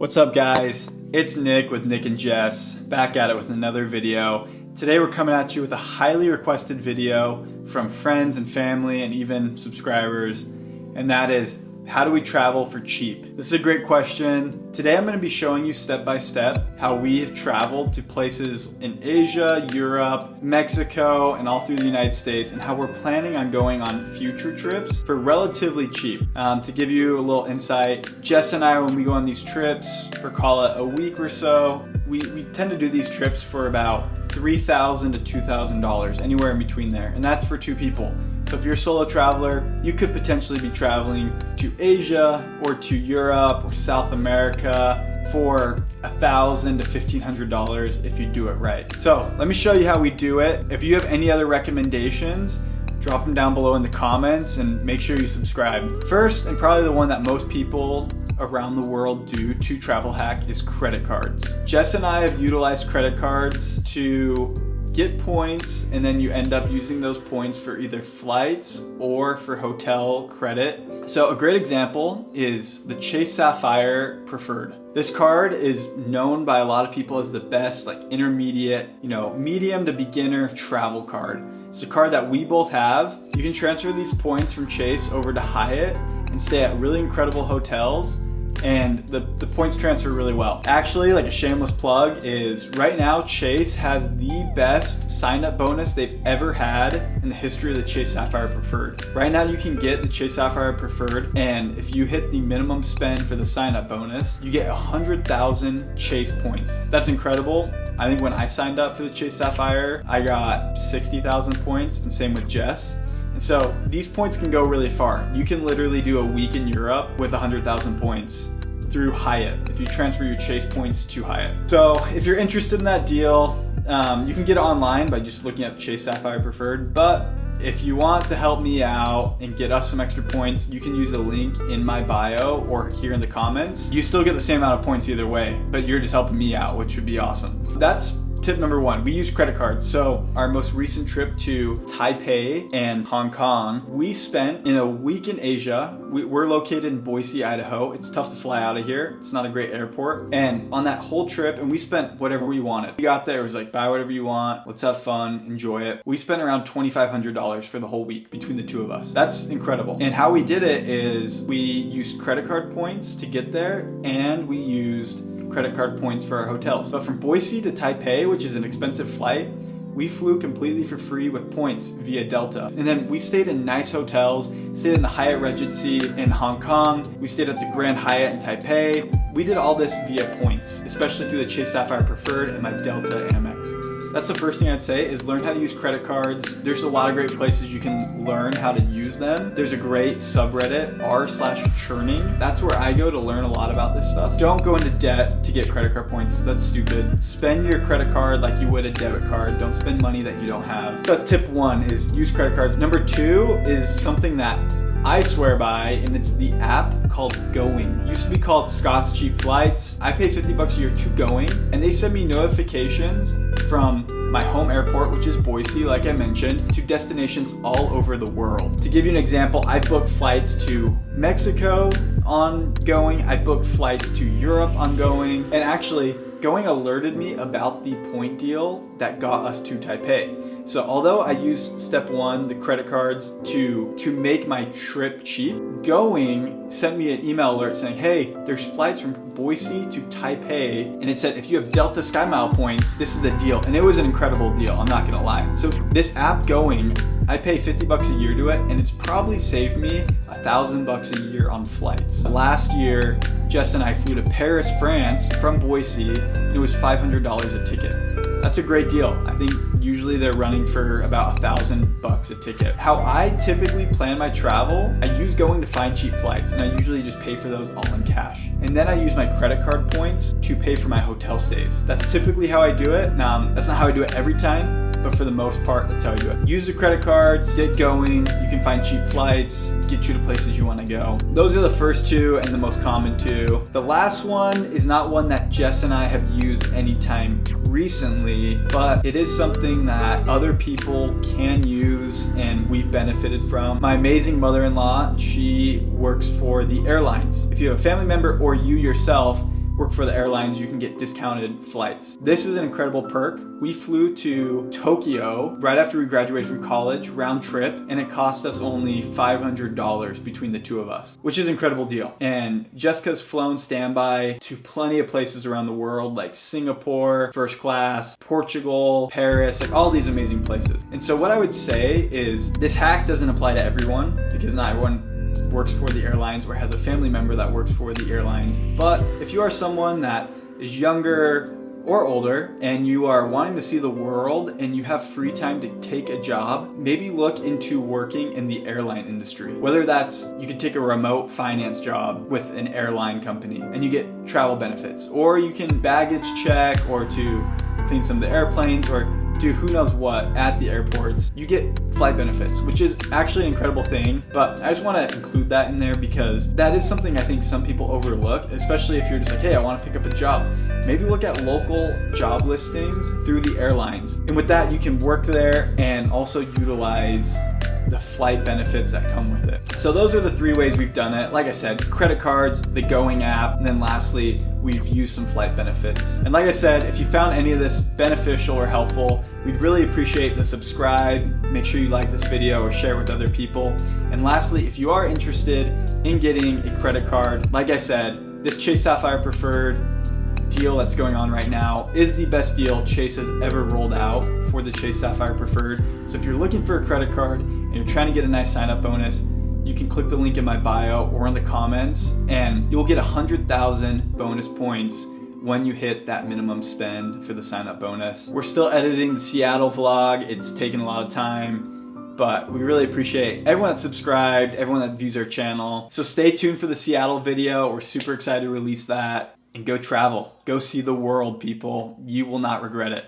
What's up guys? It's Nick with Nick and Jess, back at it with another video. Today we're coming at you with a highly requested video from friends and family and even subscribers, and that is, how do we travel for cheap? This is a great question. Today I'm going to be showing you step by step how we have traveled to places in Asia, Europe, Mexico, and all through the United States, and how we're planning on going on future trips for relatively cheap. To give you a little insight, Jess and I, when we go on these trips for call it a week or so, we tend to do these trips for about $3,000 to $2,000, anywhere in between there, and that's for two people. So if you're a solo traveler, you could potentially be traveling to Asia or to Europe or South America for $1,000 to $1,500 if you do it right. So let me show you how we do it. If you have any other recommendations, drop them down below in the comments and make sure you subscribe. First, and probably the one that most people around the world do to travel hack, is credit cards. Jess and I have utilized credit cards to get points, and then you end up using those points for either flights or for hotel credit. So a great example is the Chase Sapphire Preferred. This card is known by a lot of people as the best, like intermediate, medium to beginner travel card. It's a card that we both have. You can transfer these points from Chase over to Hyatt and stay at really incredible hotels, and the points transfer really well. Actually, like a shameless plug is, right now Chase has the best sign-up bonus they've ever had in the history of the Chase Sapphire Preferred. Right now you can get the Chase Sapphire Preferred, and if you hit the minimum spend for the sign-up bonus, you get 100,000 Chase points. That's incredible. I think when I signed up for the Chase Sapphire, I got 60,000 points, and same with Jess. And so these points can go really far. You can literally do a week in Europe with 100,000 points through Hyatt if you transfer your Chase points to Hyatt. So if you're interested in that deal, you can get it online by just looking up Chase Sapphire Preferred. But if you want to help me out and get us some extra points, you can use the link in my bio or here in the comments. You still get the same amount of points either way, but you're just helping me out, which would be awesome. That's tip number one. We use credit cards. So our most recent trip to Taipei and Hong Kong, we spent in a week in Asia. We're located in Boise, Idaho. It's tough to fly out of here. It's not a great airport. And on that whole trip, and we spent whatever we wanted. We got there, it was like, buy whatever you want. Let's have fun, enjoy it. We spent around $2,500 for the whole week between the two of us. That's incredible. And how we did it is we used credit card points to get there, and we used credit card points for our hotels. But from Boise to Taipei, which is an expensive flight, we flew completely for free with points via Delta. And then we stayed in nice hotels, stayed in the Hyatt Regency in Hong Kong, we stayed at the Grand Hyatt in Taipei. We did all this via points, especially through the Chase Sapphire Preferred and my Delta Amex. That's the first thing I'd say, is learn how to use credit cards. There's a lot of great places you can learn how to use them. There's a great subreddit, r/churning. That's where I go to learn a lot about this stuff. Don't go into debt to get credit card points. That's stupid. Spend your credit card like you would a debit card. Don't spend money that you don't have. So that's tip one, is use credit cards. Number two is something that I swear by, and it's the app called Going. It used to be called Scott's Cheap Flights. I pay $50 a year to Going, and they send me notifications from my home airport, which is Boise, like I mentioned, to destinations all over the world. To give you an example, I booked flights to Mexico on Going, I booked flights to Europe on Going, and actually, Going alerted me about the point deal that got us to Taipei. So although I used step one, the credit cards, to make my trip cheap, Going sent me an email alert saying, hey, there's flights from Boise to Taipei, and it said if you have Delta SkyMile points, this is the deal. And it was an incredible deal, I'm not gonna lie. So this app Going, I pay $50 a year to it, and it's probably saved me $1,000 a year on flights. Last year, Jess and I flew to Paris, France from Boise, and it was $500 a ticket. That's a great deal. I think usually they're running for about $1,000 a ticket. How I typically plan my travel, I use Going to find cheap flights, and I usually just pay for those all in cash. And then I use my credit card points to pay for my hotel stays. That's typically how I do it. That's not how I do it every time, but for the most part, that's how I do it. Use the credit cards, get Going, you can find cheap flights, get you to places you want to go. Those are the first two and the most common two. The last one is not one that Jess and I have used anytime recently, but it is something that other people can use and we've benefited from. My amazing mother-in-law, she works for the airlines. If you have a family member or you yourself work for the airlines, you can get discounted flights. This is an incredible perk. We flew to Tokyo right after we graduated from college, round trip, and it cost us only $500 between the two of us, which is an incredible deal. And Jessica's flown standby to plenty of places around the world, like Singapore, first class, Portugal, Paris, like all these amazing places. And so what I would say is this hack doesn't apply to everyone, because not everyone works for the airlines or has a family member that works for the airlines. But if you are someone that is younger or older and you are wanting to see the world and you have free time to take a job, maybe look into working in the airline industry. Whether that's, you could take a remote finance job with an airline company and you get travel benefits, or you can baggage check or to clean some of the airplanes, or do who knows what at the airports. You get flight benefits, which is actually an incredible thing, but I just want to include that in there because that is something I think some people overlook, especially if you're just like, hey, I want to pick up a job. Maybe look at local job listings through the airlines. And with that, you can work there and also utilize the flight benefits that come with it. So those are the 3 ways we've done it. Like I said, credit cards, the Going app, and then lastly, we've used some flight benefits. And like I said, if you found any of this beneficial or helpful, we'd really appreciate the subscribe. Make sure you like this video or share it with other people. And lastly, if you are interested in getting a credit card, like I said, this Chase Sapphire Preferred deal that's going on right now is the best deal Chase has ever rolled out for the Chase Sapphire Preferred. So if you're looking for a credit card and you're trying to get a nice sign-up bonus, you can click the link in my bio or in the comments and you'll get 100,000 bonus points when you hit that minimum spend for the sign-up bonus. We're still editing the Seattle vlog. It's taken a lot of time, but we really appreciate everyone that subscribed, everyone that views our channel. So stay tuned for the Seattle video. We're super excited to release that. And go travel. Go see the world, people. You will not regret it.